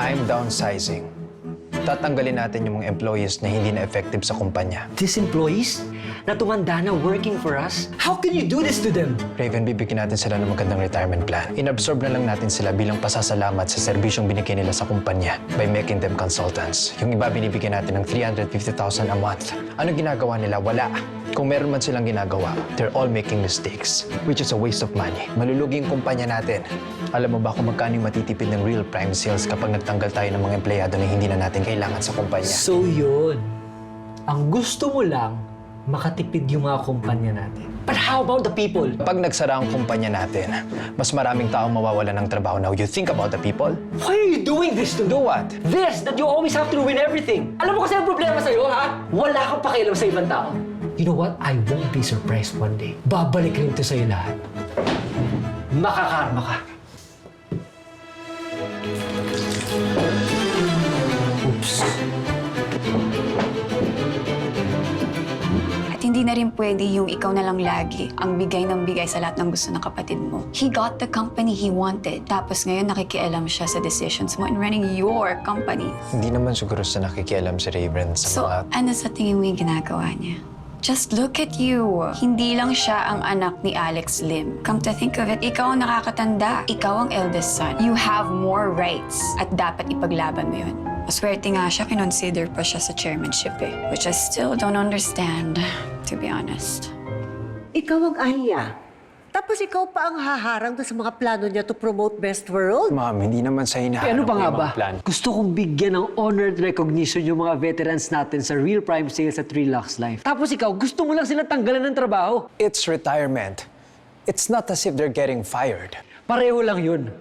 I'm downsizing. Tatanggalin natin yung mga employees na hindi na effective sa kumpanya. These employees na tumanda na working for us? How can you do this to them? Raven, bibigyan natin sila ng magandang retirement plan. Inabsorb na lang natin sila bilang pasasalamat sa serbisyong binigay nila sa kumpanya by making them consultants. Yung iba binibigyan natin ng 350,000 a month. Ano ginagawa nila? Wala. Kung meron man silang ginagawa, they're all making mistakes, which is a waste of money. Malulugi yung kumpanya natin. Alam mo ba kung magkano yung matitipid ng real prime sales kapag nagtanggal tayo ng mga empleyado na hindi na natin kailangan sa kumpanya? So yun. Ang gusto mo lang, makatipid yung mga kumpanya natin. But how about the people? Pag nagsara ang kumpanya natin, mas maraming taong mawawalan ng trabaho. Now, you think about the people? Why are you doing this to Do what? This, that you always have to win everything. Alam mo kasi ang problema sa'yo, ha? Wala kang pakialam sa ibang tao. You know what? I won't be surprised one day. Babalik rin ito sa'yo lahat. Makakarma ka. Oops. At hindi na rin pwede yung ikaw na lang lagi ang bigay ng bigay sa lahat ng gusto ng kapatid mo. He got the company he wanted. Tapos ngayon nakikialam siya sa decisions mo in running your company. Hindi naman siguro sa nakikialam si Raven sa So, mga... ano sa tingin mo yung ginagawa niya? Just look at you. Hindi lang siya ang anak ni Alex Lim. Come to think of it, ikaw ang nakakatanda. Ikaw ang eldest son. You have more rights at dapat ipaglaban mo yun. Maswerte nga siya, kinonsider pa siya sa chairmanship eh. Which I still don't understand, to be honest. Ikaw ang Aya. Tapos ikaw pa ang haharang doon sa mga plano niya to promote Best World? Ma'am, hindi naman sa hinahanap Ano pa ko nga yung ba? mga plan. Gusto kong bigyan ng honored recognition yung mga veterans natin sa Real Prime Sales at Relax Life. Tapos ikaw, gusto mo lang sila tanggalan ng trabaho. It's retirement. It's not as if they're getting fired. Pareho lang yun.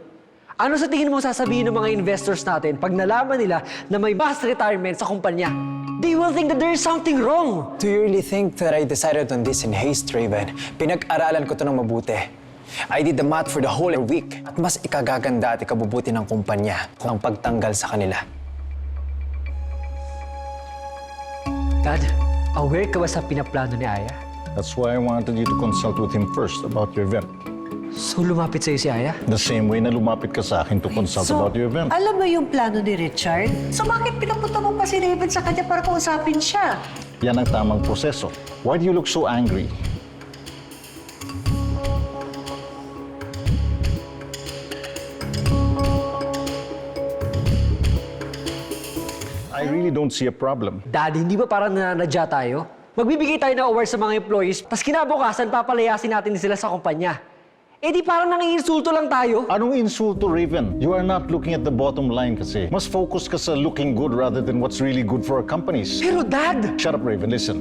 Ano sa tingin mo sasabihin ng mga investors natin pag nalaman nila na may mass retirement sa kumpanya? They will think that there is something wrong. Do you really think that I decided on this in haste, Raven? Pinag-aralan ko to ng mabuti. I did the math for the whole week. At mas ikagaganda at ikabubuti ng kumpanya kung ang pagtanggal sa kanila. Dad, aware ka ba sa pinaplano ni Aya? That's why I wanted you to consult with him first about your event. So lumapit sa'yo si Aya? The same way na lumapit ka sa akin to consult about your event. Alam mo yung plano ni Richard? So bakit pinapunta mo pa si Raven sa kanya para kausapin siya? Yan ang tamang proseso. Why do you look so angry? I really don't see a problem. Dad, hindi ba parang nananadya tayo? Magbibigay tayo ng award sa mga employees, pas kinabukasan papalayasin natin sila sa kumpanya. Eh di parang nangiinsulto lang tayo. Anong insulto, Raven? You are not looking at the bottom line kasi. Mas focus ka sa looking good rather than what's really good for our companies. Pero Dad! Shut up, Raven. Listen.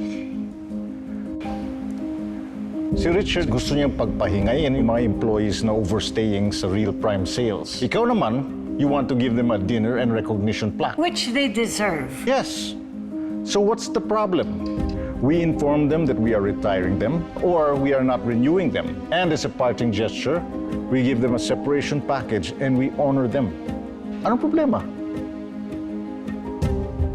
Si Richard gusto niyang pagpahingayin yung mga employees na overstaying sa Real Prime Sales. Ikaw naman, you want to give them a dinner and recognition plaque. Which they deserve. Yes. So what's the problem? We inform them that we are retiring them or we are not renewing them. And as a parting gesture, we give them a separation package and we honor them. Anong problema?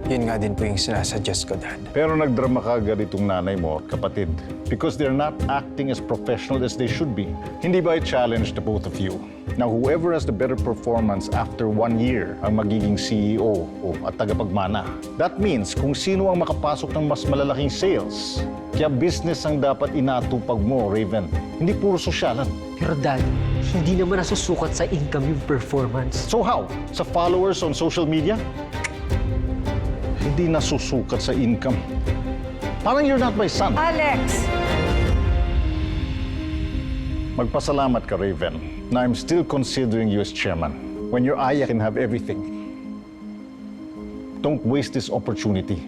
Yun nga din po yung sinasuggest ko, Dad. Pero nagdrama ka agad itong nanay mo at kapatid because they're not acting as professional as they should be. Hindi ba I-challenge the both of you? Now, whoever has the better performance after 1 year ang magiging CEO at tagapagmana. That means kung sino ang makapasok ng mas malalaking sales. Kaya business ang dapat inatupag mo, Raven. Hindi puro sosyalan. Pero Dad, hindi naman nasusukat sa income yung performance. So how? Sa followers on social media? Hindi nasusukat sa income. Parang you're not my son. Alex! Magpasalamat ka, Raven, na I'm still considering you as chairman when your Aya can have everything. Don't waste this opportunity.